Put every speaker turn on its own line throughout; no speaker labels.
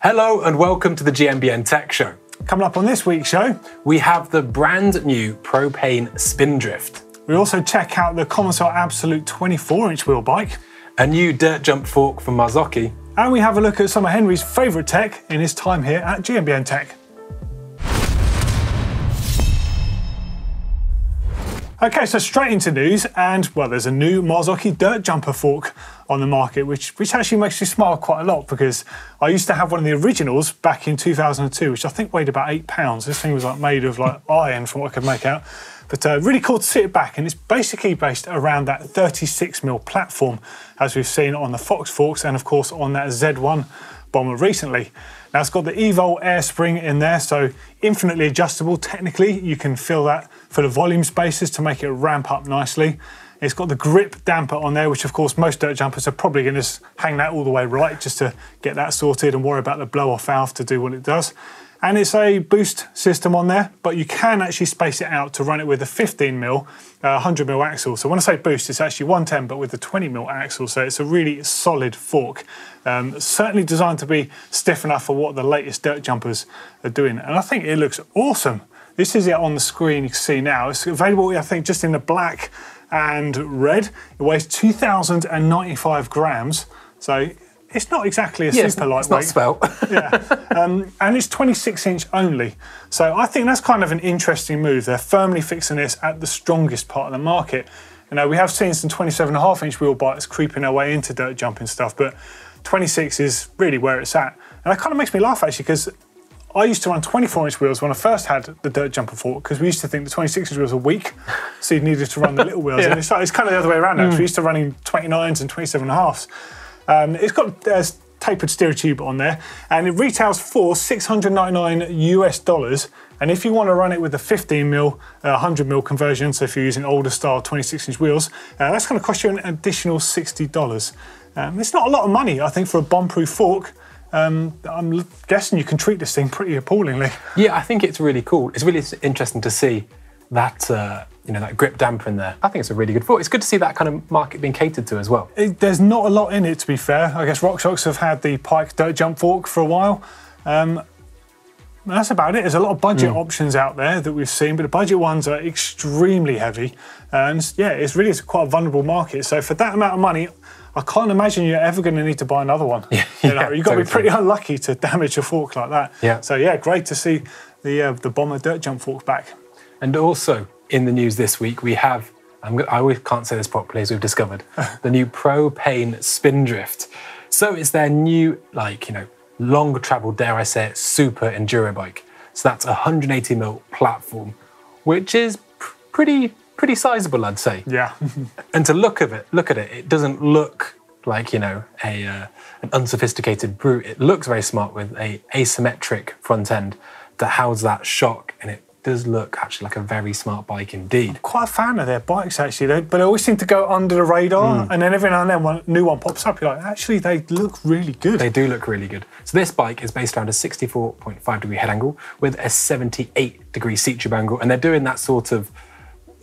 Hello and welcome to the GMBN Tech Show.
Coming up on this week's show,
we have the brand new propane Spindrift.
We also check out the Commencal Absolute 24-inch wheel bike,
a new dirt jump fork from Marzocchi,
and we have a look at some of Henry's favourite tech in his time here at GMBN Tech. Okay, so straight into news, and well, there's a new Marzocchi dirt jumper fork on the market, which actually makes me smile quite a lot because I used to have one of the originals back in 2002, which I think weighed about £8. This thing was like made of like iron from what I could make out. But really cool to see it back, and it's basically based around that 36mm platform, as we've seen on the Fox forks and of course on that Z1 bomber recently. Now it's got the Evol air spring in there, so infinitely adjustable. Technically, you can fill that for the volume spaces to make it ramp up nicely. It's got the grip damper on there, which of course most dirt jumpers are probably going to hang that all the way right just to get that sorted and worry about the blow-off valve to do what it does. And it's a boost system on there, but you can actually space it out to run it with a 15mm, 100mm axle. So when I say boost, it's actually 110, but with a 20mm axle. So it's a really solid fork. Certainly designed to be stiff enough for what the latest dirt jumpers are doing. And I think it looks awesome. This is it on the screen, you can see now. It's available, I think, just in the black and red. It weighs 2,095 grams. So it's not exactly a super lightweight.
It's not svelte.
Yeah, and it's 26-inch only. So I think that's kind of an interesting move. They're firmly fixing this at the strongest part of the market. You know, we have seen some 27.5-inch wheel bikes creeping their way into dirt jumping stuff, but 26 is really where it's at. And that kind of makes me laugh actually, because I used to run 24-inch wheels when I first had the dirt jumper fork, because we used to think the 26-inch wheels were weak, so you needed to run the little wheels.
Yeah.
And it's kind of the other way around now, because we used to running 29s and 27.5s. It's got tapered steer tube on there, and it retails for $699 US. And if you want to run it with the 15mm, 100mm conversion, so if you're using older style 26-inch wheels, that's going to cost you an additional $60. It's not a lot of money, I think, for a bomb-proof fork. I'm guessing you can treat this thing pretty appallingly.
Yeah, I think it's really cool. It's really interesting to see that that grip damper in there. I think it's a really good fork. It's good to see that kind of market being catered to as well.
There's not a lot in it, to be fair. I guess RockShox have had the Pike dirt jump fork for a while. That's about it. There's a lot of budget options out there that we've seen, but the budget ones are extremely heavy. And yeah, it's quite a vulnerable market. So for that amount of money, I can't imagine you're ever going to need to buy another one.
Yeah,
you've got to be pretty unlucky to damage a fork like that.
Yeah.
So yeah, great to see the Bomber dirt jump fork back.
And also in the news this week, we have, I always can't say this properly as we've discovered, the new propane Spindrift. So it's their new, long travel, dare I say it, super enduro bike. So that's a 180mm platform, which is pretty sizable, I'd say.
Yeah.
And to look at it, it doesn't look like, an unsophisticated brute. It looks very smart with a asymmetric front end to house that shock, and it does look actually like a very smart bike indeed. I'm
quite a fan of their bikes actually, but they always seem to go under the radar, and then every now and then one new one pops up, you're like, actually they look really good.
They do look really good. So this bike is based around a 64.5-degree head angle with a 78-degree seat tube angle, and they're doing that sort of,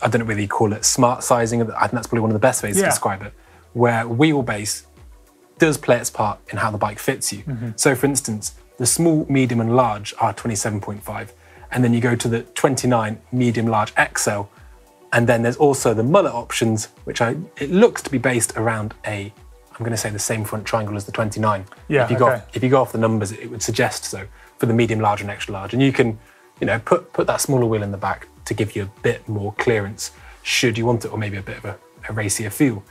I don't know whether you call it smart sizing, I think that's probably one of the best ways to describe it, where wheelbase does play its part in how the bike fits you. So for instance, the small, medium and large are 27.5, and then you go to the 29 medium, large XL, and then there's also the mullet options, which it looks to be based around I'm going to say the same front triangle as the 29.
Yeah,
if you go off the numbers, it would suggest so for the medium, large and extra large. And you can, put that smaller wheel in the back to give you a bit more clearance, should you want it, or maybe a bit of a racier feel.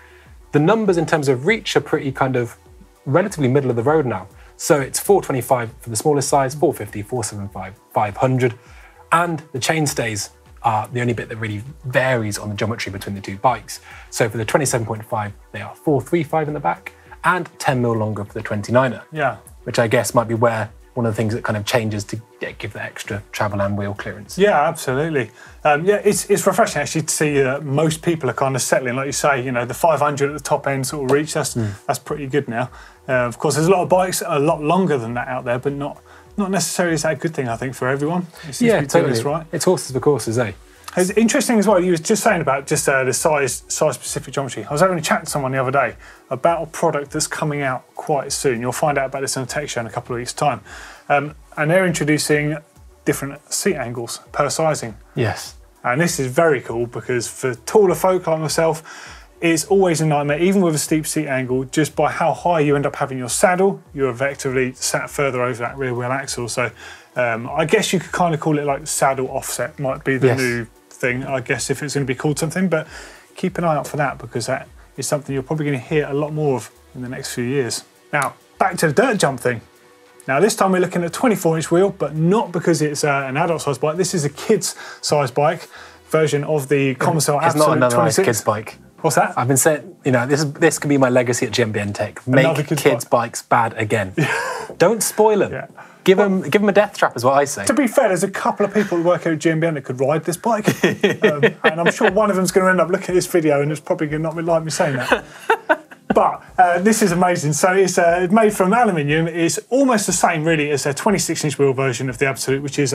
The numbers in terms of reach are pretty kind of relatively middle of the road now. So it's 425 for the smallest size, 450, 475, 500. And the chainstays are the only bit that really varies on the geometry between the two bikes. So for the 27.5, they are 435 in the back and 10mm longer for the 29er.
Yeah.
Which I guess might be where one of the things that kind of changes to give the extra travel and wheel clearance.
Yeah, absolutely. It's refreshing actually to see most people are kind of settling, like you say, the 500 at the top end sort of reach, that's pretty good now. Of course, there's a lot of bikes a lot longer than that out there, but not necessarily is that a good thing, I think, for everyone.
Yeah, totally. Right. It's horses for courses, eh?
It's interesting as well, you were just saying about just the size-specific geometry. I was having a chat to someone the other day about a product that's coming out quite soon. You'll find out about this on a tech show in a couple of weeks' time. And they're introducing different seat angles per sizing.
Yes.
And this is very cool because for taller folk like myself, it's always a nightmare, even with a steep seat angle, just by how high you end up having your saddle, you're effectively sat further over that rear wheel axle. So I guess you could kind of call it like saddle offset might be the new thing, I guess, if it's going to be called something. But keep an eye out for that because that is something you're probably going to hear a lot more of in the next few years. Now, back to the dirt jump thing. Now, this time we're looking at a 24-inch wheel, but not because it's an adult-sized bike. This is a kids-sized bike version of the Commencal
It's not another
26.
nice kids bike.
What's that?
I've been saying, you know, this could be my legacy at GMBN Tech. Make kids bikes bad again. Don't spoil them. Yeah. Give them a death trap, is what I say.
To be fair, there's a couple of people who work here at GMBN that could ride this bike, and I'm sure one of them's going to end up looking at this video and it's probably going to not like me saying that. But this is amazing. So it's made from aluminium. It's almost the same, really, as a 26-inch wheel version of the Absolute, which is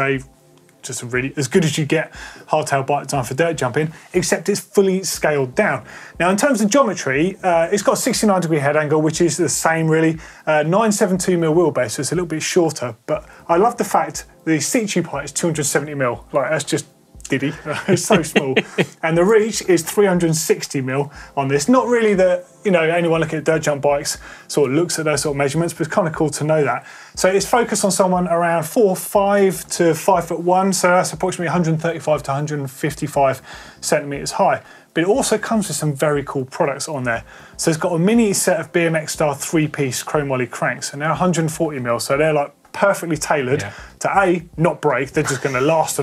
just a really as good as you get hardtail bike design for dirt jumping, except it's fully scaled down. Now, in terms of geometry, it's got a 69-degree head angle, which is the same, really. 972mm wheelbase, so it's a little bit shorter. But I love the fact the seat tube height is 270mm. Like, that's just diddy. It's so small. And the reach is 360mm on this. Not really that, you know, anyone looking at dirt jump bikes sort of looks at those sort of measurements, but it's kind of cool to know that. So it's focused on someone around 4'5" to 5'1", so that's approximately 135 to 155 centimetres high. But it also comes with some very cool products on there. So it's got a mini set of BMX style 3-piece chrome moly cranks, and they're 140mm, so they're like perfectly tailored to not break. They're just going to last the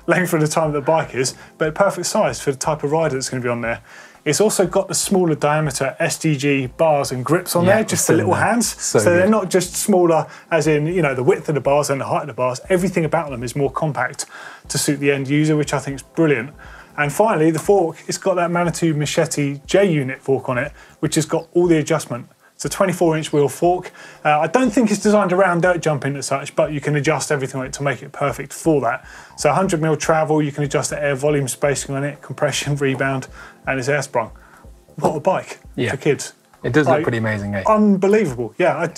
length of the time the bike is, but perfect size for the type of rider that's going to be on there. It's also got the smaller diameter SDG bars and grips on there, just for little hands. So they're not just smaller as in, you know, the width of the bars and the height of the bars. Everything about them is more compact to suit the end user, which I think is brilliant. And finally, the fork, it's got that Manitou Machete J-unit fork on it, which has got all the adjustment. It's a 24-inch wheel fork. I don't think it's designed around dirt jumping as such, but you can adjust everything on it to make it perfect for that. So 100mm travel, you can adjust the air volume spacing on it, compression, rebound, and it's air sprung. What a bike for kids.
It does look pretty amazing, eh?
Unbelievable. Yeah,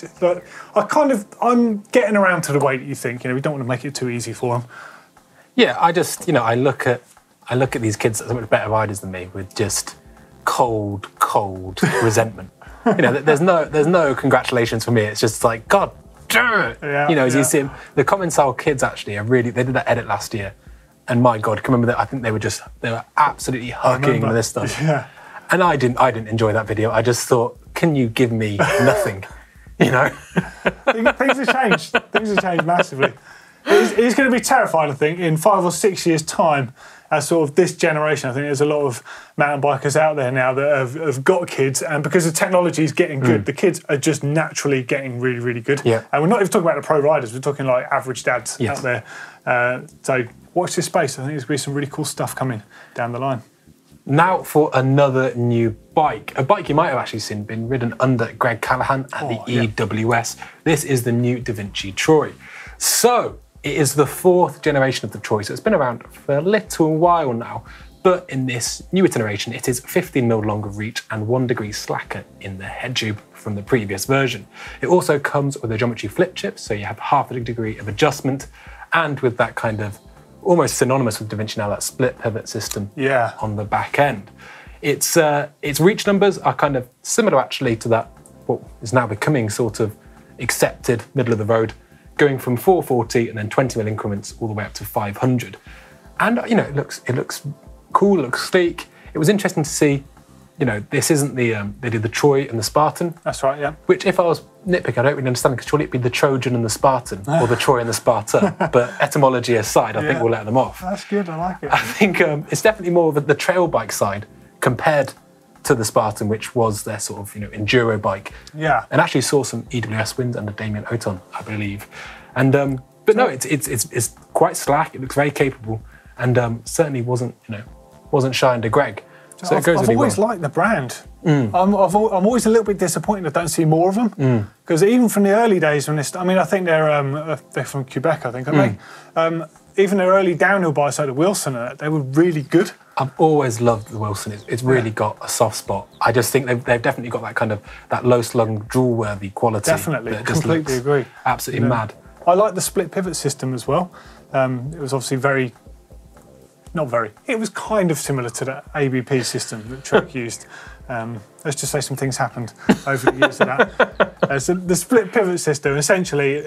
I'm getting around to the way that you think. You know, we don't want to make it too easy for them.
Yeah, I just, you know, I look at these kids that are so much better riders than me with just cold resentment. You know, there's no congratulations for me. It's just like, God damn it. Yeah, you know, as you see them, the Commencal Kids actually they did that edit last year, and my God, can remember that? I think they were absolutely hugging with this stuff. Yeah. And I didn't enjoy that video. I just thought, can you give me nothing? You know,
things have changed. Things have changed massively. It's going to be terrifying, I think, in 5 or 6 years' time. As sort of this generation, I think there's a lot of mountain bikers out there now that have got kids, and because the technology is getting good, the kids are just naturally getting really, really good. Yeah. And we're not even talking about the pro riders, we're talking like average dads out there. So watch this space. I think there's going to be some really cool stuff coming down the line.
Now for another new bike. A bike you might have actually seen been ridden under Greg Callahan at the EWS. This is the new Devinci Troy. So, it is the 4th generation of the Troy, so it's been around for a little while now, but in this new iteration, it is 15mm longer reach and 1 degree slacker in the head tube from the previous version. It also comes with a geometry flip chip, so you have half a degree of adjustment, and with that kind of almost synonymous with Devinci now, that split pivot system on the back end. Its reach numbers are kind of similar actually to that, what is now becoming sort of accepted middle of the road, going from 440 and then 20mm increments all the way up to 500. And, you know, it looks cool, it looks sleek. It was interesting to see, you know, this isn't the, they did the Troy and the Spartan.
That's right, yeah.
Which, if I was nitpicking, I don't really understand, because surely it'd be the Trojan and the Spartan, or the Troy and the Sparta. But etymology aside, I think we'll let them off.
That's good, I like it.
I think it's definitely more the trail bike side compared to the Spartan, which was their sort of, you know, enduro bike. Yeah. And actually saw some EWS wins under Damien Oton, I believe. And but no, it's quite slack. It looks very capable, and certainly wasn't shy under Greg. So it goes really well. I've
always liked the brand. I'm always a little bit disappointed I don't see more of them, because even from the early days when I mean, I think they're from Quebec, I think, aren't they? even their early downhill bikes like the Wilson, they were really good.
I've always loved the Wilson. It's really got a soft spot. I just think they've definitely got that kind of that low-slung, draw-worthy quality.
Definitely, completely agree.
Absolutely mad.
I like the split pivot system as well. It was obviously it was kind of similar to the ABP system that Trek used. Let's just say some things happened over the years of that. So the split pivot system, essentially,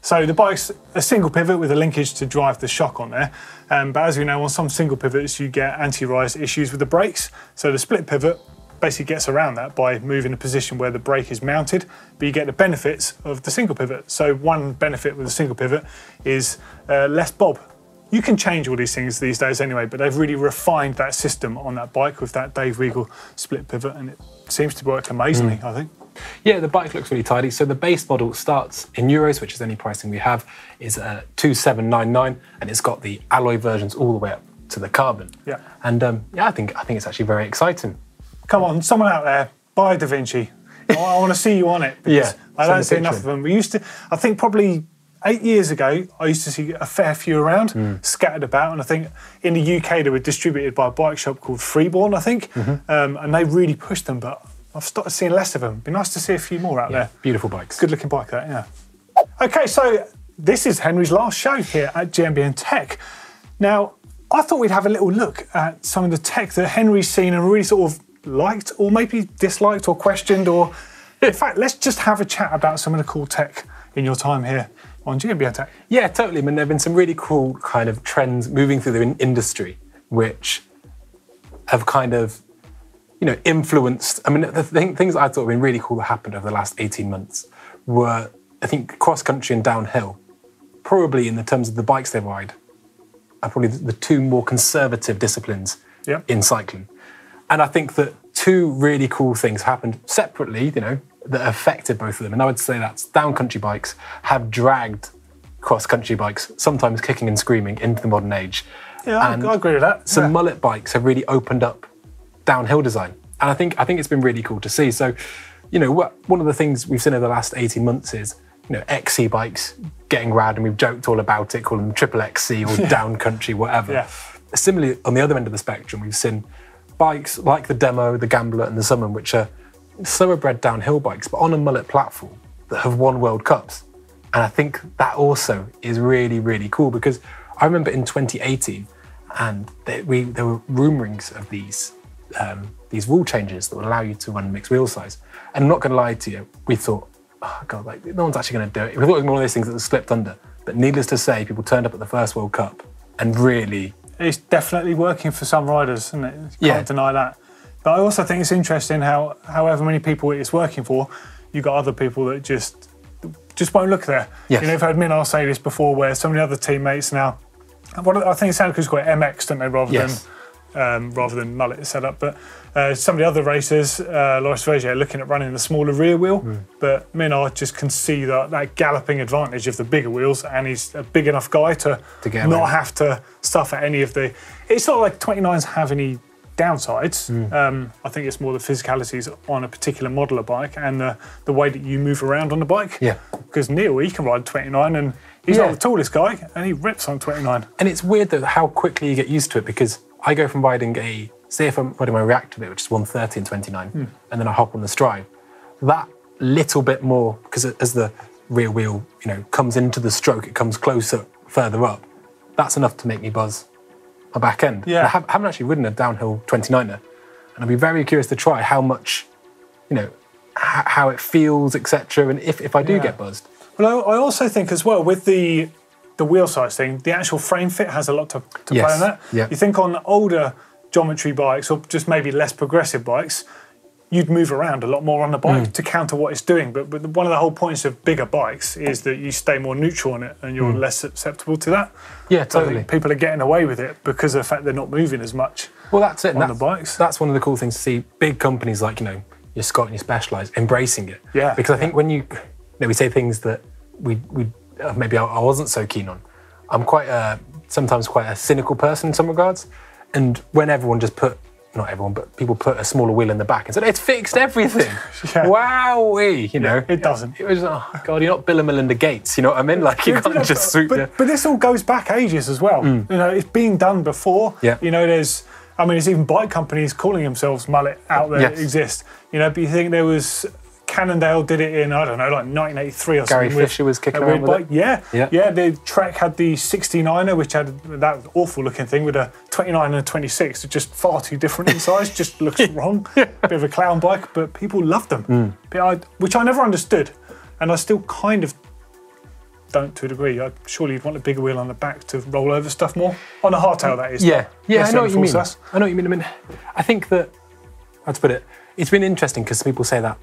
so the bike's a single pivot with a linkage to drive the shock on there. But as we know, on some single pivots, you get anti-rise issues with the brakes. So the split pivot basically gets around that by moving a position where the brake is mounted, but you get the benefits of the single pivot. So one benefit with a single pivot is less bob. You can change all these things these days anyway, but they've really refined that system on that bike with that Dave Weagle split pivot, and it seems to work amazingly, I think.
Yeah, the bike looks really tidy. So the base model starts in euros, which is the only pricing we have, is 2,799, and it's got the alloy versions all the way up to the carbon.
Yeah.
And I think it's actually very exciting.
Come on, someone out there, buy a Devinci. I want to see you on it, because I don't see enough of them. We used to, I think probably 8 years ago, I used to see a fair few around, scattered about, and I think in the UK they were distributed by a bike shop called Freeborn, I think, and they really pushed them, but I've started seeing less of them. It'd be nice to see a few more out there.
Beautiful bikes.
Good looking bike, that, yeah. Okay, so this is Henry's last show here at GMBN Tech. Now, I thought we'd have a little look at some of the tech that Henry's seen and really sort of liked, or maybe disliked or questioned, or in fact, let's just have a chat about some of the cool tech in your time here on GMBN Tech.
Yeah, totally. I mean, there have been some really cool kind of trends moving through the industry, which have kind of, influenced. I mean, the things I thought have been really cool that happened over the last 18 months were, I think, cross country and downhill, probably in the terms of the bikes they ride, are probably the two more conservative disciplines in cycling. And I think that two really cool things happened separately, that affected both of them. And I would say that's down country bikes have dragged cross country bikes, sometimes kicking and screaming, into the modern age.
Yeah, I agree with that.
Some mullet bikes have really opened up downhill design. And I think it's been really cool to see. So, one of the things we've seen over the last 18 months is, XC bikes getting rad, and we've joked all about it, calling them triple XC or down country, whatever. Yeah. Similarly, on the other end of the spectrum, we've seen bikes like the Demo, the Gambler and the Summon, which are thoroughbred downhill bikes, but on a mullet platform that have won World Cups. And I think that also is really, really cool, because I remember in 2018, and there were rumorings of these rule changes that would allow you to run mixed wheel size. And I'm not going to lie to you, we thought, oh God, no one's actually going to do it. We thought it was one of those things that was slipped under. But needless to say, people turned up at the first World Cup and really...
It's definitely working for some riders, isn't it? You can't deny that. But I also think it's interesting how, however many people it's working for, you've got other people that just won't look there.
Yes.
You've heard I'll say this before, where some of the other teammates now, I think Santa Cruz got MX, don't they, rather than mullet setup. But some of the other racers, Loris Vergier, looking at running the smaller rear wheel, but Minard just can see that galloping advantage of the bigger wheels, and he's a big enough guy to not have to suffer any of the... It's not like 29s have any downsides. I think it's more the physicalities on a particular model of bike and the way that you move around on the bike. Yeah. Because Neil, he can ride 29 and he's not the tallest guy and he rips on 29.
And it's weird though how quickly you get used to it, because I go from riding say if I'm riding my reactor bit, which is 130 and 29, and then I hop on the Stride, that little bit more, because as the rear wheel, comes into the stroke, it comes closer, further up, that's enough to make me buzz my back end.
Yeah.
I haven't actually ridden a downhill 29er, and I'd be very curious to try how much, how it feels, etc. And if I do get buzzed.
Well, I also think as well with the wheel size thing, the actual frame fit has a lot to play on that.
Yeah.
You think on older geometry bikes, or just maybe less progressive bikes, you'd move around a lot more on the bike to counter what it's doing. But one of the whole points of bigger bikes is that you stay more neutral on it and you're less susceptible to that.
Yeah, totally.
I think people are getting away with it because of the fact they're not moving as much.
Well, that's it.
On the bikes.
That's one of the cool things to see big companies like, your Scott and your Specialized embracing it.
Yeah.
Because I think when we say things that we maybe I wasn't so keen on. I'm sometimes quite a cynical person in some regards. And when everyone just put not everyone, but people put a smaller wheel in the back and said, it's fixed everything. Wowee, you know.
It doesn't.
It was, oh God, you're not Bill and Melinda Gates, you know what I mean? Like, you can't just swoop
but this all goes back ages as well. You know, it's been done before.
Yeah.
You know, there's even bike companies calling themselves mullet out there that exist. You know, but you think there was... Cannondale did it in, I don't know, like 1983 or something.
Gary Fisher was kicking around with it.
Yeah. The Trek had the 69er, which had that awful looking thing with a 29 and a 26. It's just far too different in size, just looks wrong. Bit of a clown bike, but people loved them, which I never understood. And I still kind of don't to a degree. Surely you'd want a bigger wheel on the back to roll over stuff more. On a hardtail, that is.
Yeah, I know what you mean. I know what you mean. I mean, I think that, how to put it, it's been interesting because people say that.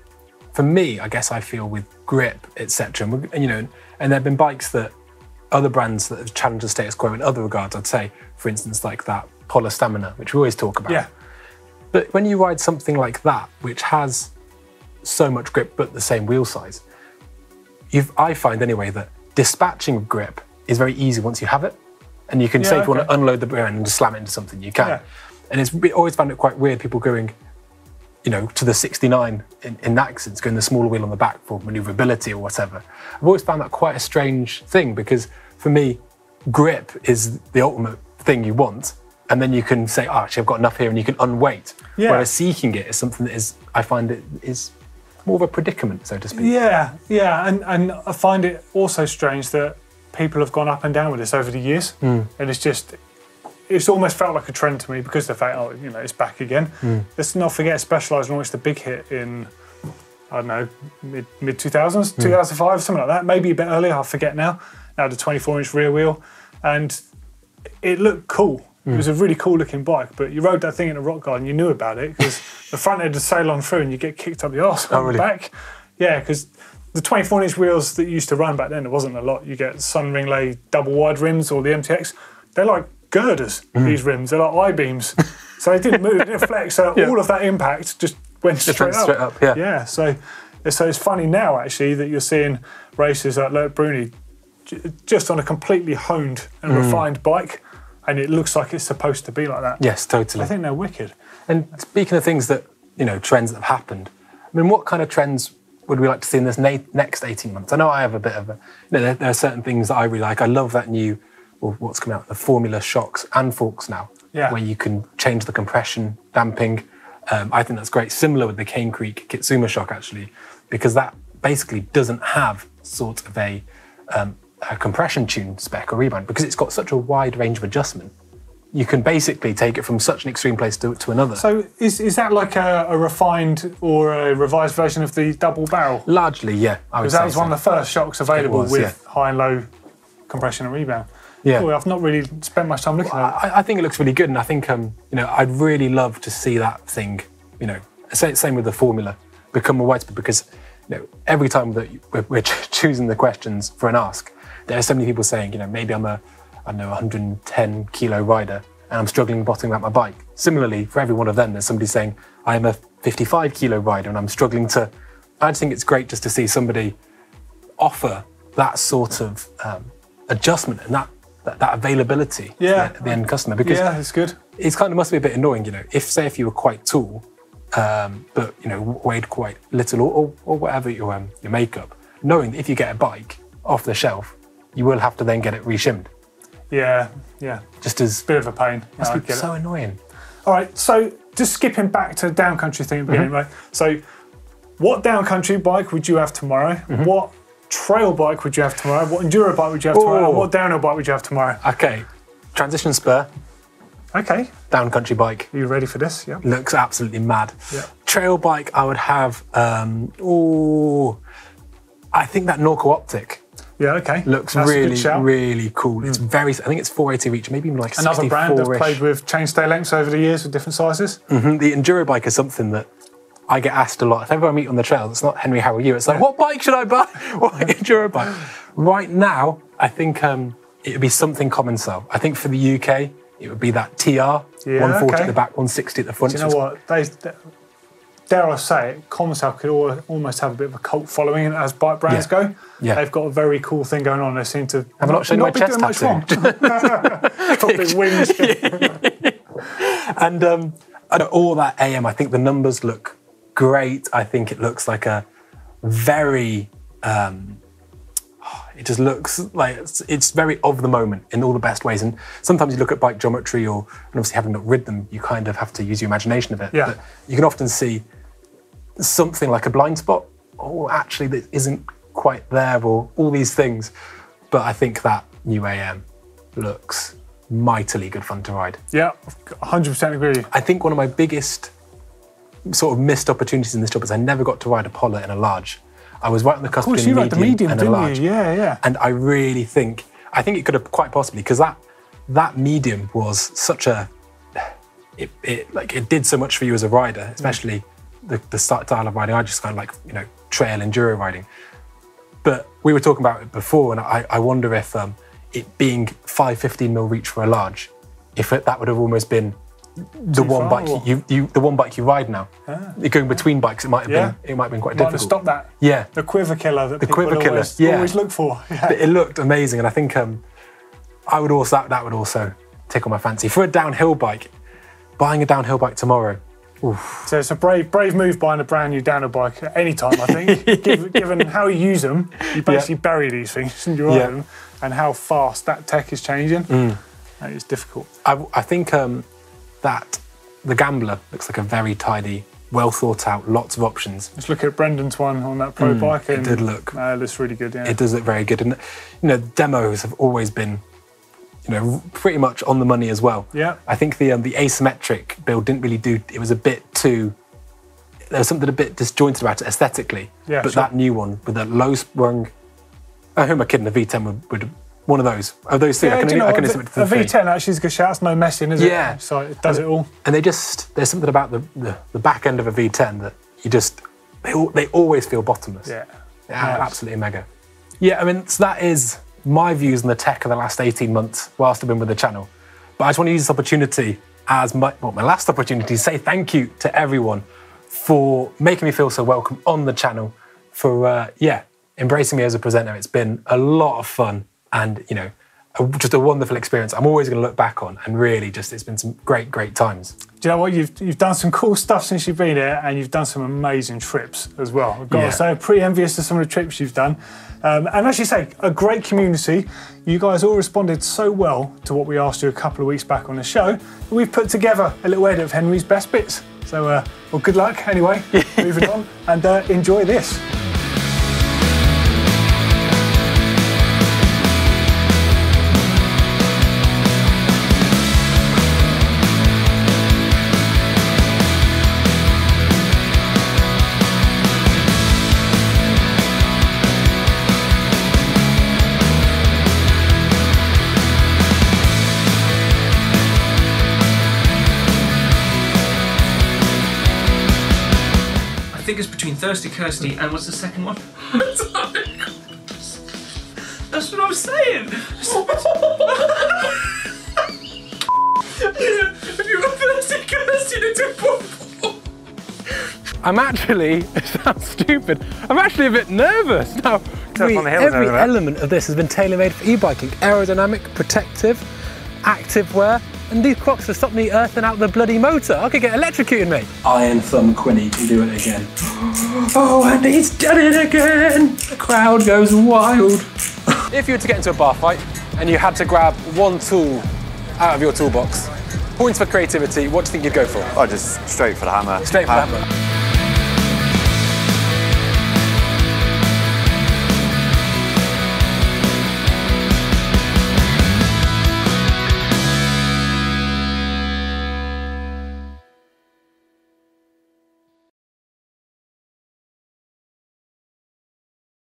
For me, I guess I feel with grip, etc., and you know, and there have been bikes that other brands that have challenged the status quo in other regards. I'd say, for instance, like that Polar Stamina, which we always talk about. Yeah. But when you ride something like that, which has so much grip but the same wheel size, I find anyway that dispatching of grip is very easy once you have it, and you can say if you want to unload the rear end and just slam it into something, you can. Yeah. And it's always found it quite weird. People going, you know, to the 69 in that sense, going the smaller wheel on the back for manoeuvrability or whatever. I've always found that quite a strange thing because for me, grip is the ultimate thing you want. And then you can say, oh, actually, I've got enough here, and you can unweight. Yeah. Whereas seeking it is something that is, I find it is more of a predicament, so to speak. Yeah.
And I find it also strange that people have gone up and down with this over the years. And it's almost felt like a trend to me because of the fact, you know, it's back again. Let's not forget Specialized launched a big hit in, I don't know, mid-2000s, 2005, something like that. Maybe a bit earlier, I forget now. Now the 24-inch rear wheel. And it looked cool. It was a really cool looking bike, but you rode that thing in a rock garden, you knew about it because the front end would sail on through and you get kicked up the arse on the back. Yeah, because the 24-inch wheels that you used to run back then, there wasn't a lot. You get Sunring Lay double wide rims or the MTX. They're like girders, these rims. They're like I-beams. So they didn't move, they didn't flex. So all of that impact just went straight up. Yeah, so it's funny now, actually, that you're seeing racers like Lauded Bruni just on a completely honed and refined bike, and it looks like it's supposed to be like that.
Yes, totally.
I think they're wicked.
And speaking of things that, you know, trends that have happened, I mean, what kind of trends would we like to see in this next 18 months? I know I have a bit of a, you know, there are certain things that I really like. I love that new, or what's coming out, the Formula shocks and forks now, where you can change the compression, damping. I think that's great. Similar with the Cane Creek Kitsuma shock, actually, because that basically doesn't have sort of a compression tune spec or rebound, because it's got such a wide range of adjustment. You can basically take it from such an extreme place to another.
So is that like a refined or a revised version of the double barrel?
Largely, yeah.
Because that was one of the first shocks available with high and low compression and rebound. Yeah, cool. I've not really spent much time looking at it.
I think it looks really good, and I think you know, I'd really love to see that thing, you know, same with the Formula, become more widespread, because you know, every time that we're choosing the questions for an ask, there are so many people saying, you know, maybe I'm a 110 kilo rider and I'm struggling bottoming out my bike. Similarly, for every one of them, there's somebody saying, I'm a 55 kilo rider and I'm struggling to. I just think it's great just to see somebody offer that sort of adjustment and that availability to the end customer, because
it's good.
It's kind of must be a bit annoying, you know, if you were quite tall, but you know, weighed quite little or whatever your makeup, knowing that if you get a bike off the shelf, you will have to then get it reshimmed.
Yeah.
Just as
bit of a pain.
Must be so annoying.
All right, so just skipping back to the downcountry thing at the beginning, right? So, what downcountry bike would you have tomorrow? What trail bike would you have tomorrow? What enduro bike would you have tomorrow? And what downhill bike would you have tomorrow?
Okay, transition spur.
Okay.
Downcountry bike.
Are you ready for this? Yeah.
Looks absolutely mad.
Yeah.
Trail bike, I would have. I think that Norco Optic.
Yeah, okay.
Looks really cool. It's very, I think it's 480 each, maybe even like 64-ish.
Another brand I've played with chainstay lengths over the years with different sizes.
The enduro bike is something that I get asked a lot. If ever I meet on the trail, it's not Henry, how are you? It's like, what bike should I buy? What enduro bike? Right now, I think it would be something Commencal. I think for the UK, it would be that TR, 140 at the back, 160 at the front.
Do you know what? Dare I say it, Commencal could almost have a bit of a cult following as bike brands go. Yeah. They've got a very cool thing going on. They seem to
have not shown my chest tattoo.
Got big wings.
And I don't, all that AM, I think the numbers look great. I think it looks like a very, it just looks like it's very of the moment in all the best ways. And sometimes you look at bike geometry and obviously having not rid them, you kind of have to use your imagination a bit.
Yeah.
But you can often see something like a blind spot, or actually that isn't quite there, or all these things. But I think that new AM looks mightily good fun to ride.
Yeah, 100% agree.
I think one of my biggest sort of missed opportunities in this job is I never got to ride a Polar in a large. I was right on the cusp between
the medium
and a large.
Yeah, yeah.
And I really think it could have quite possibly, because that medium was such a, it did so much for you as a rider, especially the style of riding. I just kind of like, you know, trail enduro riding. But we were talking about it before, and I wonder if it being 515mm reach for a large, if that would have almost been the one bike you ride now. Going between bikes, it might have been quite difficult.
Stop that.
Yeah.
The quiver killer that people always look for. Yeah.
It looked amazing, and I think that would also tickle my fancy. For a downhill bike, buying a downhill bike tomorrow. Oof.
So it's a brave move buying a brand new downhill bike at any time, I think. Given how you use them, you basically bury these things and you ride them, and how fast that tech is changing. It's difficult.
I think that the Gambler looks like a very tidy, well thought out, lots of options.
Let's look at Brendon's one on that pro bike.
It did look.
It looks really good, yeah.
It does look very good. And, you know, demos have always been, you know, pretty much on the money as well.
Yeah.
I think the asymmetric build didn't really do, it was a bit too, there was something a bit disjointed about it aesthetically.
Yeah,
but that new one with the low sprung, who am I kidding, the V10 would one of those two.
Yeah,
I can
the V10 actually is a good shout. It's no messing, is it?
Yeah.
So it does it all.
And there's something about the back end of a V10 that you just, they always feel bottomless.
Yeah.
Absolutely mega. Yeah, I mean, so that is my views on the tech of the last 18 months whilst I've been with the channel. But I just want to use this opportunity as my last opportunity to say thank you to everyone for making me feel so welcome on the channel, for, embracing me as a presenter. It's been a lot of fun. And, you know, just a wonderful experience. I'm always going to look back on, and really just, it's been some great, great times.
Do you know what? You've done some cool stuff since you've been here, and you've done some amazing trips as well. I've got to say, I'm pretty envious of some of the trips you've done. And as you say, a great community. You guys all responded so well to what we asked you a couple of weeks back on the show. We've put together a little edit of Henry's best bits. So, well, good luck anyway, moving on, and enjoy this.
I think it's between Thirsty Kirsty and what's the second one? That's what I'm saying! If you were Thirsty Kirsty, you did pop.
I'm actually, it sounds stupid, I'm actually a bit nervous now. Every element of this has been tailor-made for e-biking. Aerodynamic, protective, active wear, and these Crocs have stopped me earthing out the bloody motor. I could get electrocuted, mate. Iron Thumb Quinney can do it again. Oh, and he's done it again. The crowd goes wild. If you were to get into a bar fight and you had to grab one tool out of your toolbox, points for creativity, what do you think you'd go for?
Oh, just straight for the hammer.
Straight for the hammer.